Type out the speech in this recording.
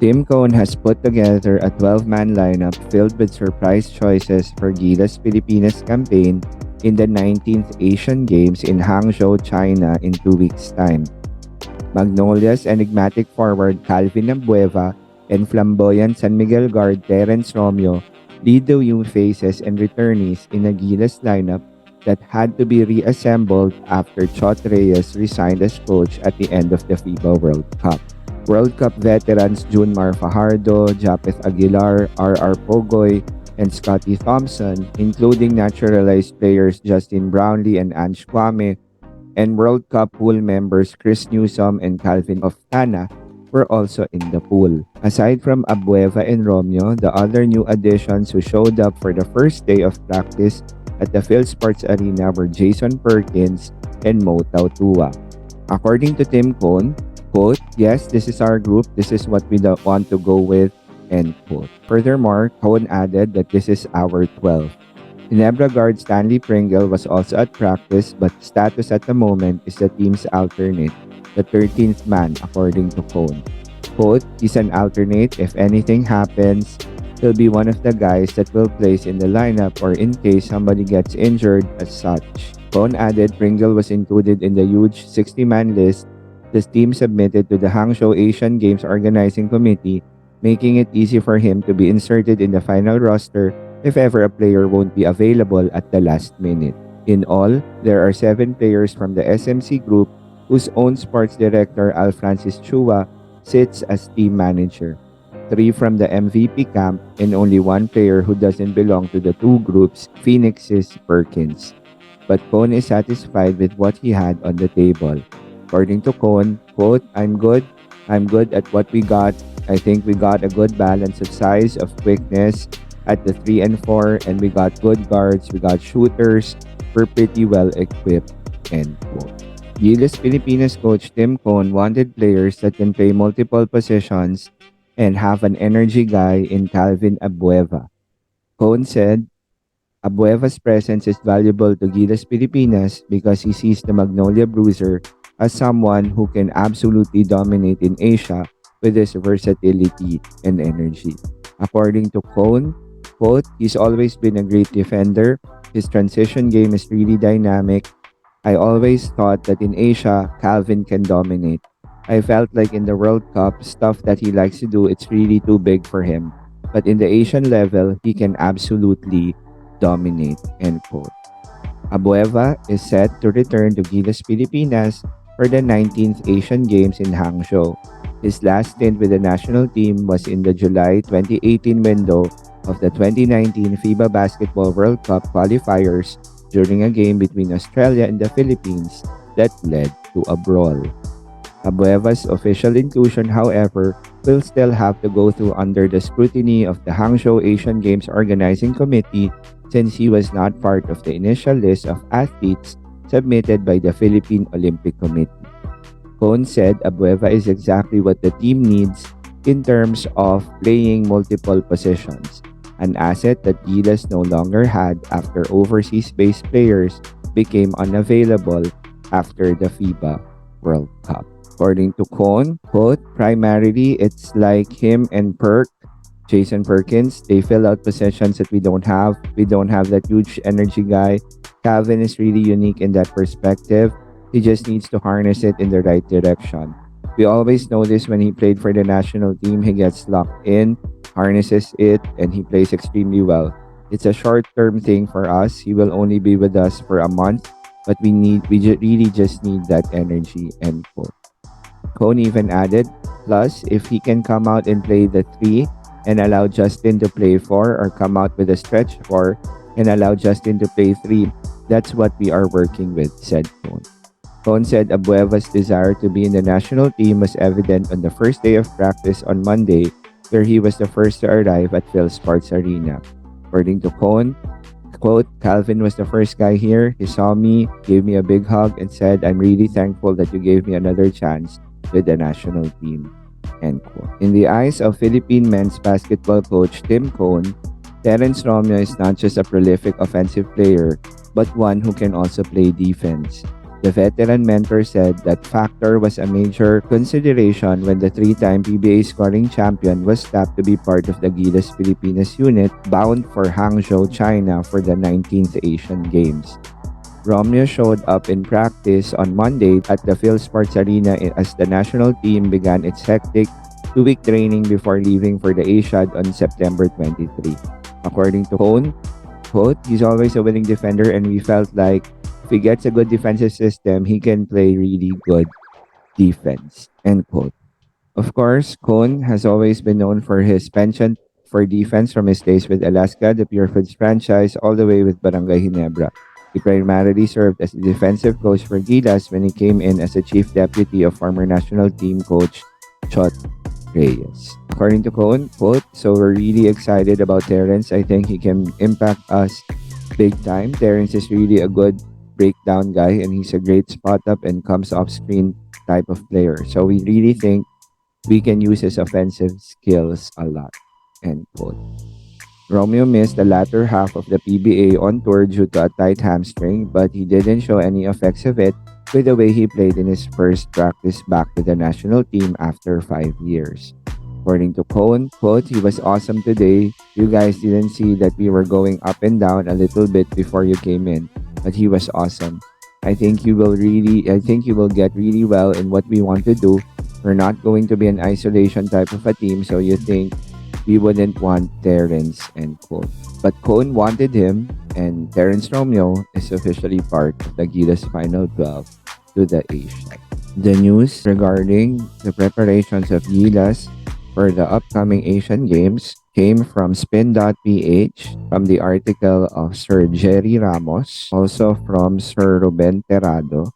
Tim Cone has put together a 12-man lineup filled with surprise choices for Gilas Pilipinas campaign in the 19th Asian Games in Hangzhou, China in 2 weeks' time. Magnolia's enigmatic forward Calvin Abueva and flamboyant San Miguel guard Terrence Romeo lead the new faces and returnees in a Gilas lineup that had to be reassembled after Chot Reyes resigned as coach at the end of the FIBA World Cup. World Cup veterans Junmar Fajardo, Japeth Aguilar, R.R. Pogoy, and Scotty Thompson, including naturalized players Justin Brownlee and Ange Kwame, and World Cup pool members Chris Newsom and Calvin Oftana, were also in the pool. Aside from Abueva and Romeo, the other new additions who showed up for the first day of practice at the Phil Sports Arena were Jason Perkins and Mo Tautua. According to Tim Cone, quote, "Yes, this is our group. This is what we want to go with," end quote. Furthermore, Cone added that this is our 12. Ginebra guard Stanley Pringle was also at practice, but status at the moment is the team's alternate, the 13th man, according to Cone. Quote, "He's an alternate. If anything happens, he'll be one of the guys that will place in the lineup or in case somebody gets injured as such." Cone added Pringle was included in the huge 60-man list the team submitted to the Hangzhou Asian Games Organizing Committee, making it easy for him to be inserted in the final roster if ever a player won't be available at the last minute. In all, there are 7 players from the SMC group whose own sports director Al Francis Chua sits as team manager. 3 from the MVP camp and only 1 player who doesn't belong to the 2 groups, Phoenix's Perkins. But Cone is satisfied with what he had on the table. According to Cone, quote, I'm good at what we got. I think we got a good balance of size, of quickness at the 3 and 4, and we got good guards, we got shooters, we're pretty well equipped," end quote. Gilas Pilipinas coach Tim Cone wanted players that can play multiple positions and have an energy guy in Calvin Abueva. Cone said, "Abueva's presence is valuable to Gilas Pilipinas because he sees the Magnolia Bruiser as someone who can absolutely dominate in Asia with his versatility and energy." According to Cone, quote, "He's always been a great defender. His transition game is really dynamic. I always thought that in Asia, Calvin can dominate. I felt like in the World Cup, stuff that he likes to do, it's really too big for him. But in the Asian level, he can absolutely dominate," end quote. Abueva is set to return to Gilas Pilipinas for the 19th Asian Games in Hangzhou. His last stint with the national team was in the July 2018 window of the 2019 FIBA Basketball World Cup qualifiers during a game between Australia and the Philippines that led to a brawl. Abueva's official inclusion, however, will still have to go through under the scrutiny of the Hangzhou Asian Games Organizing Committee since he was not part of the initial list of athletes submitted by the Philippine Olympic Committee. Cone said Abueva is exactly what the team needs in terms of playing multiple positions, an asset that Gilas no longer had after overseas-based players became unavailable after the FIBA World Cup. According to Cone, quote, "Primarily, it's like him and Jason Perkins. They fill out positions that we don't have. We don't have that huge energy guy. Calvin is really unique in that perspective. He just needs to harness it in the right direction. We always notice when he played for the national team, he gets locked in, harnesses it, and he plays extremely well. It's a short-term thing for us. He will only be with us for a month, but we really just need that energy," end quote. Cone even added, "Plus, if he can come out and play the 3 and allow Justin to play 4 or come out with a stretch 4 and allow Justin to play 3, that's what we are working with," said Cone. Cone said Abueva's desire to be in the national team was evident on the first day of practice on Monday, where he was the first to arrive at Phil Sports Arena. According to Cone, quote, "Calvin was the first guy here. He saw me, gave me a big hug, and said, 'I'm really thankful that you gave me another chance with the national team,' end quote." In the eyes of Philippine men's basketball coach Tim Cone, Terrence Romeo is not just a prolific offensive player, but one who can also play defense. The veteran mentor said that factor was a major consideration when the three-time PBA scoring champion was tapped to be part of the Gilas Pilipinas unit bound for Hangzhou, China for the 19th Asian Games. Romeo showed up in practice on Monday at the PhilSports Arena as the national team began its hectic two-week training before leaving for the Asiad on September 23. According to Cone, quote, he's always a winning defender and we felt like if he gets a good defensive system, he can play really good defense, end quote. Of course, Cone has always been known for his penchant for defense from his days with Alaska, the Pure Foods franchise, all the way with Barangay Ginebra. He primarily served as the defensive coach for Gilas when he came in as a chief deputy of former national team coach Chot Reyes. According to Cone, quote, so we're really excited about Terrence. I think he can impact us big time. Terrence is really a good breakdown guy and he's a great spot up and comes off screen type of player. So we really think we can use his offensive skills a lot. End quote. Romeo missed the latter half of the PBA on tour due to a tight hamstring, but he didn't show any effects of it with the way he played in his first practice back with the national team after 5 years. According to Cohen, quote, he was awesome today. You guys didn't see that we were going up and down a little bit before you came in, but he was awesome. I think you will get really well in what we want to do. We're not going to be an isolation type of a team, so you think we wouldn't want Terrence, end quote. But Cohen wanted him, and Terrence Romeo is officially part of the Gilas Final 12 to the Asia. The news regarding the preparations of Gilas for the upcoming Asian Games came from spin.ph, from the article of Sir Jerry Ramos, also from Sir Ruben Terrado,